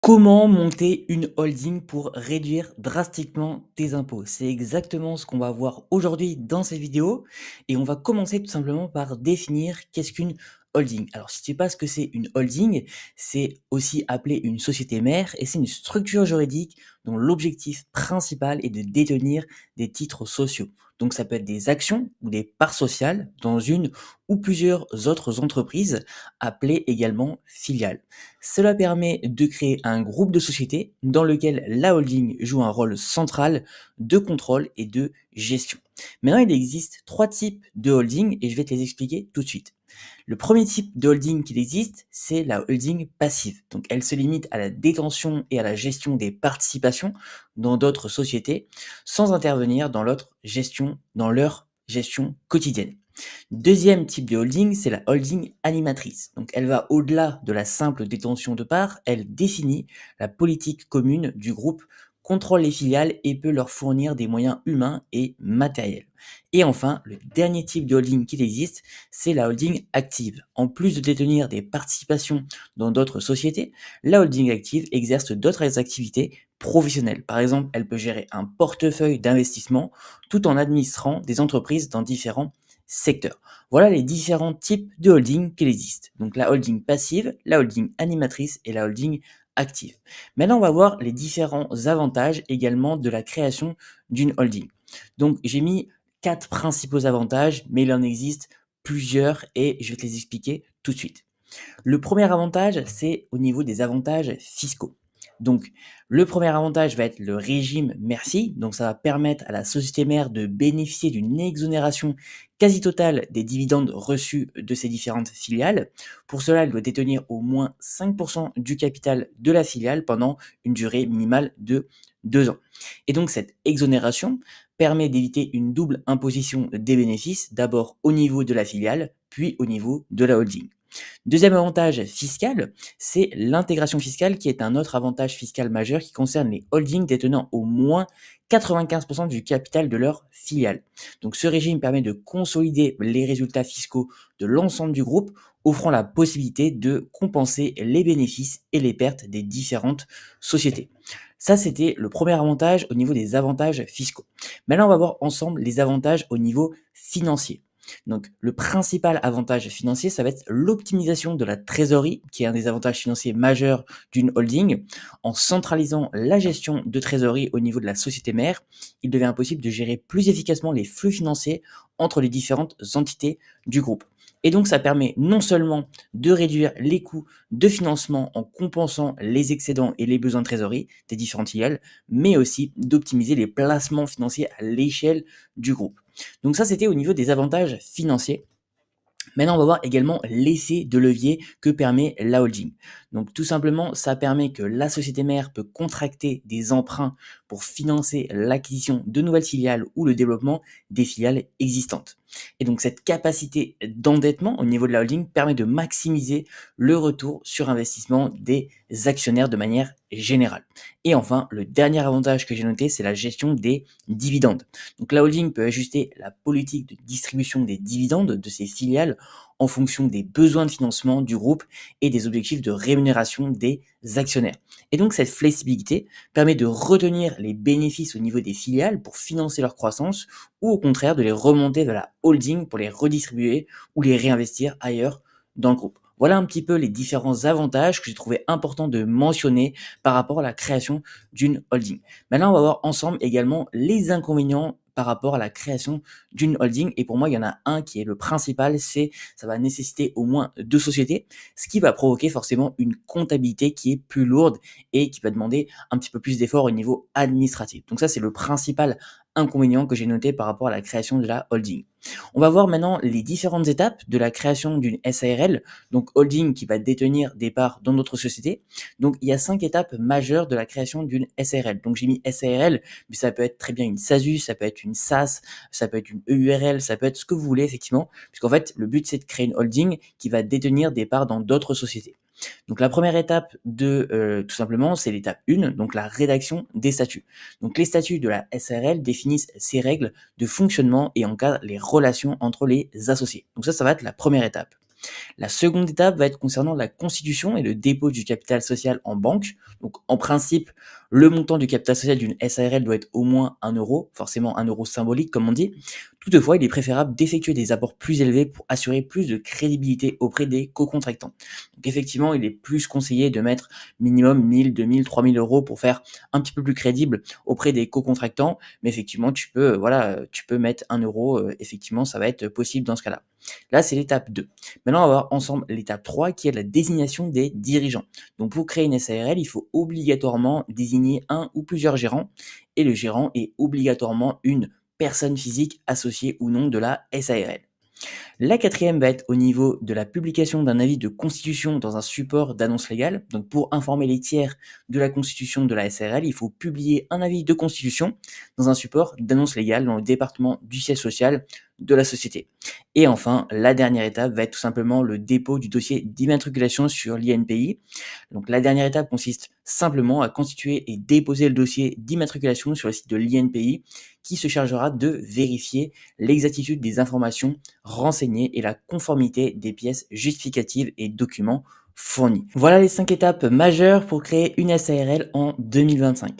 Comment monter une holding pour réduire drastiquement tes impôts? C'est exactement ce qu'on va voir aujourd'hui dans cette vidéo et on va commencer tout simplement par définir qu'est-ce qu'une holding. Alors si tu sais pas ce que c'est une holding, c'est aussi appelé une société mère et c'est une structure juridique dont l'objectif principal est de détenir des titres sociaux. Donc ça peut être des actions ou des parts sociales dans une ou plusieurs autres entreprises appelées également filiales. Cela permet de créer un groupe de sociétés dans lequel la holding joue un rôle central de contrôle et de gestion. Maintenant, il existe trois types de holding et je vais te les expliquer tout de suite. Le premier type de holding qu'il existe, c'est la holding passive. Donc, elle se limite à la détention et à la gestion des participations dans d'autres sociétés sans intervenir dans leur gestion quotidienne. Deuxième type de holding, c'est la holding animatrice. Donc elle va au-delà de la simple détention de parts, elle définit la politique commune du groupe, contrôle les filiales et peut leur fournir des moyens humains et matériels. Et enfin, le dernier type de holding qui existe, c'est la holding active. En plus de détenir des participations dans d'autres sociétés, la holding active exerce d'autres activités professionnelles. Par exemple, elle peut gérer un portefeuille d'investissement tout en administrant des entreprises dans différents secteurs. Voilà les différents types de holding qu'il existe. Donc la holding passive, la holding animatrice et la holding active. Maintenant, on va voir les différents avantages également de la création d'une holding. Donc j'ai mis quatre principaux avantages, mais il en existe plusieurs et je vais te les expliquer tout de suite. Le premier avantage, c'est au niveau des avantages fiscaux. Donc, le premier avantage va être le régime merci. Donc, ça va permettre à la société mère de bénéficier d'une exonération quasi totale des dividendes reçus de ses différentes filiales. Pour cela, elle doit détenir au moins 5% du capital de la filiale pendant une durée minimale de 2 ans. Et donc, cette exonération permet d'éviter une double imposition des bénéfices, d'abord au niveau de la filiale, puis au niveau de la holding. Deuxième avantage fiscal, c'est l'intégration fiscale qui est un autre avantage fiscal majeur qui concerne les holdings détenant au moins 95% du capital de leur filiale. Donc ce régime permet de consolider les résultats fiscaux de l'ensemble du groupe, offrant la possibilité de compenser les bénéfices et les pertes des différentes sociétés. Ça, c'était le premier avantage au niveau des avantages fiscaux. Maintenant, on va voir ensemble les avantages au niveau financier. Donc, le principal avantage financier, ça va être l'optimisation de la trésorerie, qui est un des avantages financiers majeurs d'une holding. En centralisant la gestion de trésorerie au niveau de la société mère, il devient possible de gérer plus efficacement les flux financiers entre les différentes entités du groupe. Et donc, ça permet non seulement de réduire les coûts de financement en compensant les excédents et les besoins de trésorerie des différentes filiales, mais aussi d'optimiser les placements financiers à l'échelle du groupe. Donc ça, c'était au niveau des avantages financiers. Maintenant, on va voir également l'effet de levier que permet la holding. Donc tout simplement, ça permet que la société mère peut contracter des emprunts pour financer l'acquisition de nouvelles filiales ou le développement des filiales existantes. Et donc cette capacité d'endettement au niveau de la holding permet de maximiser le retour sur investissement des actionnaires de manière générale. Et enfin, le dernier avantage que j'ai noté, c'est la gestion des dividendes. Donc la holding peut ajuster la politique de distribution des dividendes de ses filiales en fonction des besoins de financement du groupe et des objectifs de rémunération des actionnaires. Et donc cette flexibilité permet de retenir les bénéfices au niveau des filiales pour financer leur croissance ou au contraire de les remonter vers la holding pour les redistribuer ou les réinvestir ailleurs dans le groupe. Voilà un petit peu les différents avantages que j'ai trouvé important de mentionner par rapport à la création d'une holding. Maintenant, on va voir ensemble également les inconvénients par rapport à la création d'une holding. Et pour moi, il y en a un qui est le principal, c'est ça va nécessiter au moins deux sociétés, ce qui va provoquer forcément une comptabilité qui est plus lourde et qui va demander un petit peu plus d'efforts au niveau administratif. Donc ça, c'est le principal inconvénient que j'ai noté par rapport à la création de la holding. On va voir maintenant les différentes étapes de la création d'une SARL, donc holding qui va détenir des parts dans notre société. Donc il y a 5 étapes majeures de la création d'une SARL. Donc j'ai mis SARL, mais ça peut être très bien une SASU, ça peut être une SAS, ça peut être une EURL, ça peut être ce que vous voulez effectivement, puisqu'en fait le but c'est de créer une holding qui va détenir des parts dans d'autres sociétés. Donc la première étape tout simplement, c'est l'étape 1, donc la rédaction des statuts. Donc les statuts de la SARL définissent ses règles de fonctionnement et encadrent les relations entre les associés. Donc ça va être la première étape. La seconde étape va être concernant la constitution et le dépôt du capital social en banque. Donc en principe, le montant du capital social d'une SARL doit être au moins 1 euro, forcément 1 euro symbolique comme on dit. Toutefois, il est préférable d'effectuer des apports plus élevés pour assurer plus de crédibilité auprès des co-contractants. Donc effectivement, il est plus conseillé de mettre minimum 1000, 2000, 3000 euros pour faire un petit peu plus crédible auprès des co-contractants. Mais effectivement, tu peux mettre 1 euro. Effectivement, ça va être possible dans ce cas-là. Là, c'est l'étape 2. Maintenant, on va voir ensemble l'étape 3 qui est la désignation des dirigeants. Donc, pour créer une SARL, il faut obligatoirement désigner un ou plusieurs gérants et le gérant est obligatoirement une personne physique associée ou non de la SARL. La quatrième va être au niveau de la publication d'un avis de constitution dans un support d'annonce légale. Donc pour informer les tiers de la constitution de la SARL, il faut publier un avis de constitution dans un support d'annonce légale dans le département du siège social de la société. Et enfin, la dernière étape va être tout simplement le dépôt du dossier d'immatriculation sur l'INPI. Donc la dernière étape consiste simplement à constituer et déposer le dossier d'immatriculation sur le site de l'INPI qui se chargera de vérifier l'exactitude des informations renseignées et la conformité des pièces justificatives et documents fournis. Voilà les 5 étapes majeures pour créer une SARL en 2025.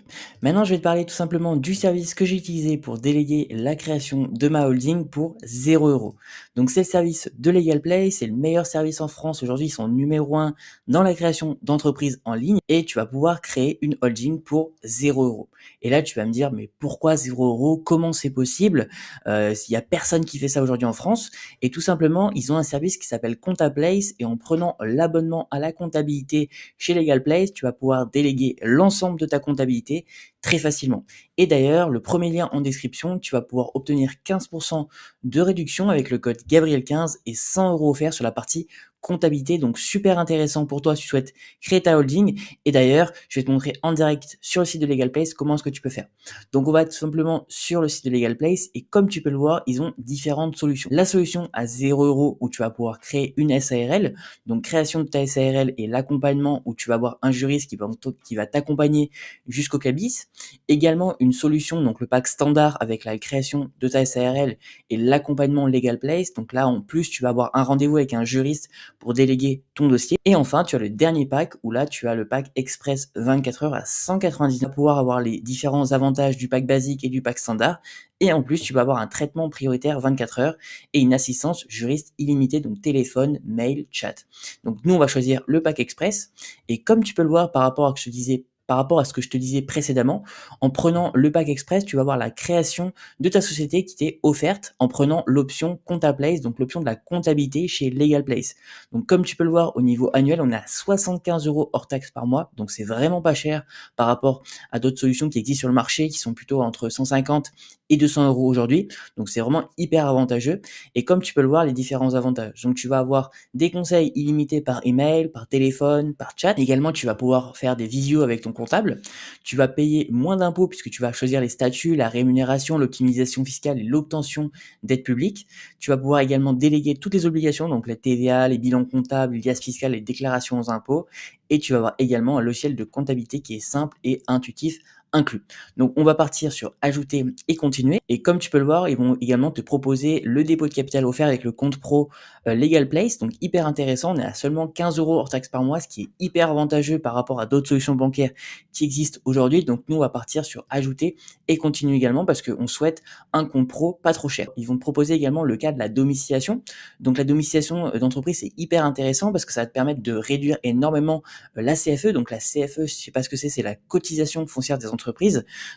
Maintenant, je vais te parler tout simplement du service que j'ai utilisé pour déléguer la création de ma holding pour 0 euros. Donc c'est le service de LegalPlay, c'est le meilleur service en France aujourd'hui, ils sont numéro 1 dans la création d'entreprises en ligne et tu vas pouvoir créer une holding pour 0 euros. Et là, tu vas me dire, mais pourquoi 0 euros? Comment c'est possible? S'il y a personne qui fait ça aujourd'hui en France. Et tout simplement, ils ont un service qui s'appelle ComptaPlace et en prenant l'abonnement à la comptabilité chez LegalPlace, tu vas pouvoir déléguer l'ensemble de ta comptabilité très facilement. Et d'ailleurs, le premier lien en description, tu vas pouvoir obtenir 15% de réduction avec le code Gabriel15 et 100 euros offerts sur la partie comptabilité. Donc super intéressant pour toi si tu souhaites créer ta holding. Et d'ailleurs, je vais te montrer en direct sur le site de LegalPlace comment est-ce que tu peux faire. Donc on va tout simplement sur le site de LegalPlace et comme tu peux le voir, ils ont différentes solutions. La solution à 0 euros où tu vas pouvoir créer une SARL, donc création de ta SARL et l'accompagnement où tu vas avoir un juriste qui va t'accompagner jusqu'au CABIS. Également une solution, donc le pack standard avec la création de ta SARL et l'accompagnement LegalPlace. Donc là, en plus, tu vas avoir un rendez-vous avec un juriste pour déléguer ton dossier. Et enfin, tu as le dernier pack où là, tu as le pack Express 24 heures à 199 pour pouvoir avoir les différents avantages du pack basique et du pack standard. Et en plus, tu vas avoir un traitement prioritaire 24 heures et une assistance juriste illimitée, donc téléphone, mail, chat. Donc nous, on va choisir le pack Express. Et comme tu peux le voir par rapport à ce que je te disais précédemment, en prenant le pack Express, tu vas voir la création de ta société qui t'est offerte en prenant l'option ComptaPlace, donc l'option de la comptabilité chez LegalPlace. Donc comme tu peux le voir au niveau annuel, on est à 75 euros hors taxe par mois, donc c'est vraiment pas cher par rapport à d'autres solutions qui existent sur le marché qui sont plutôt entre 150 et 200 euros aujourd'hui. Donc c'est vraiment hyper avantageux. Et comme tu peux le voir, les différents avantages. Donc tu vas avoir des conseils illimités par email, par téléphone, par chat. Également, tu vas pouvoir faire des visios avec ton comptable. Tu vas payer moins d'impôts puisque tu vas choisir les statuts, la rémunération, l'optimisation fiscale et l'obtention d'aides publiques. Tu vas pouvoir également déléguer toutes les obligations, donc la TVA, les bilans comptables, les liasses fiscales, les déclarations aux impôts. Et tu vas avoir également un logiciel de comptabilité qui est simple et intuitif inclus. Donc on va partir sur ajouter et continuer et comme tu peux le voir, ils vont également te proposer le dépôt de capital offert avec le compte pro LegalPlace, donc hyper intéressant, on est à seulement 15 euros hors taxe par mois, ce qui est hyper avantageux par rapport à d'autres solutions bancaires qui existent aujourd'hui. Donc nous on va partir sur ajouter et continuer également parce qu'on souhaite un compte pro pas trop cher. Ils vont te proposer également le cas de la domiciliation. Donc la domiciliation d'entreprise c'est hyper intéressant parce que ça va te permettre de réduire énormément la CFE. Donc la CFE, je sais pas ce que c'est la cotisation foncière des entreprises.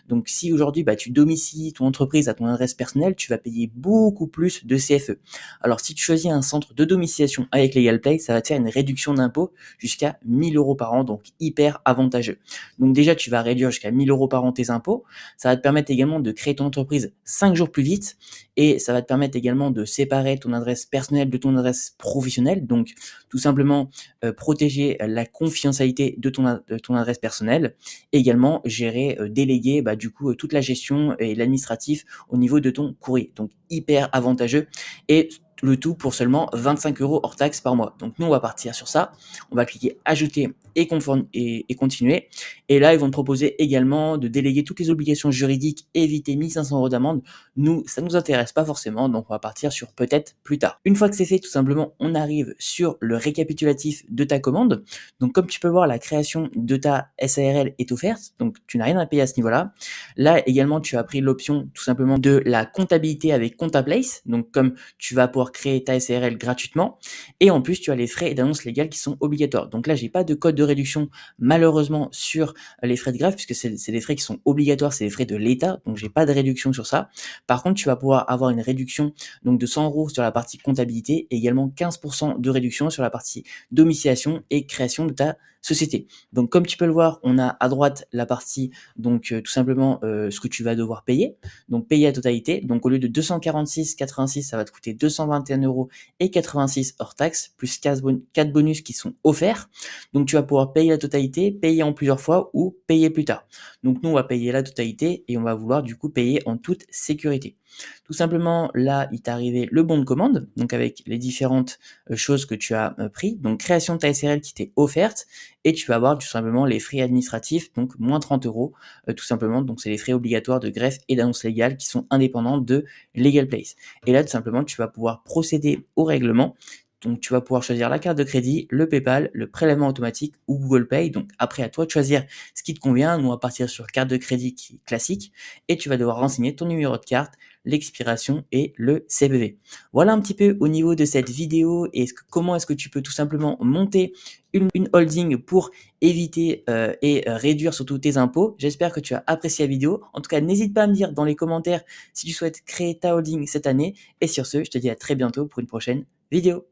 Donc si aujourd'hui tu domicilies ton entreprise à ton adresse personnelle, tu vas payer beaucoup plus de CFE. Alors si tu choisis un centre de domiciliation avec LegalPlay, ça va te faire une réduction d'impôt jusqu'à 1000 euros par an, donc hyper avantageux. Donc déjà tu vas réduire jusqu'à 1000 euros par an tes impôts. Ça va te permettre également de créer ton entreprise 5 jours plus vite et ça va te permettre également de séparer ton adresse personnelle de ton adresse professionnelle. Donc tout simplement protéger la confidentialité de ton adresse personnelle et également gérer, déléguer du coup toute la gestion et l'administratif au niveau de ton courrier. Donc hyper avantageux et le tout pour seulement 25 euros hors taxe par mois. Donc nous on va partir sur ça, on va cliquer ajouter et continuer. Et là, ils vont te proposer également de déléguer toutes les obligations juridiques et éviter 1500 € d'amende. Nous, ça nous intéresse pas forcément, donc on va partir sur peut-être plus tard. Une fois que c'est fait, tout simplement, on arrive sur le récapitulatif de ta commande. Donc comme tu peux voir, la création de ta SARL est offerte, donc tu n'as rien à payer à ce niveau-là. Là également, tu as pris l'option tout simplement de la comptabilité avec ComptaPlace, donc comme tu vas pouvoir créer ta SARL gratuitement, et en plus tu as les frais d'annonce légale qui sont obligatoires. Donc là, j'ai pas de code de réduction malheureusement sur les frais de greffe, puisque c'est des frais qui sont obligatoires, c'est des frais de l'État, donc j'ai pas de réduction sur ça. Par contre, tu vas pouvoir avoir une réduction donc de 100 € sur la partie comptabilité et également 15% de réduction sur la partie domiciliation et création de ta société. Donc comme tu peux le voir, on a à droite la partie donc tout simplement ce que tu vas devoir payer, donc payer la totalité. Donc au lieu de 246,86, ça va te coûter 221,86 € hors taxe, plus 4 bonus qui sont offerts. Donc tu vas pouvoir payer la totalité, payer en plusieurs fois ou payer plus tard. Donc nous, on va payer la totalité et on va vouloir du coup payer en toute sécurité. Tout simplement, là, il t'est arrivé le bon de commande, donc avec les différentes choses que tu as pris. Donc création de ta SRL qui t'est offerte et tu vas avoir tout simplement les frais administratifs, donc moins 30 € tout simplement. Donc c'est les frais obligatoires de greffe et d'annonce légale qui sont indépendants de Legal Place. Et là, tout simplement, tu vas pouvoir procéder au règlement. Donc, tu vas pouvoir choisir la carte de crédit, le PayPal, le prélèvement automatique ou Google Pay. Donc, après, à toi de choisir ce qui te convient. Nous, on va partir sur carte de crédit qui est classique et tu vas devoir renseigner ton numéro de carte, l'expiration et le CVV. Voilà un petit peu au niveau de cette vidéo et comment est-ce que tu peux tout simplement monter une holding pour éviter et réduire surtout tes impôts. J'espère que tu as apprécié la vidéo. En tout cas, n'hésite pas à me dire dans les commentaires si tu souhaites créer ta holding cette année. Et sur ce, je te dis à très bientôt pour une prochaine vidéo.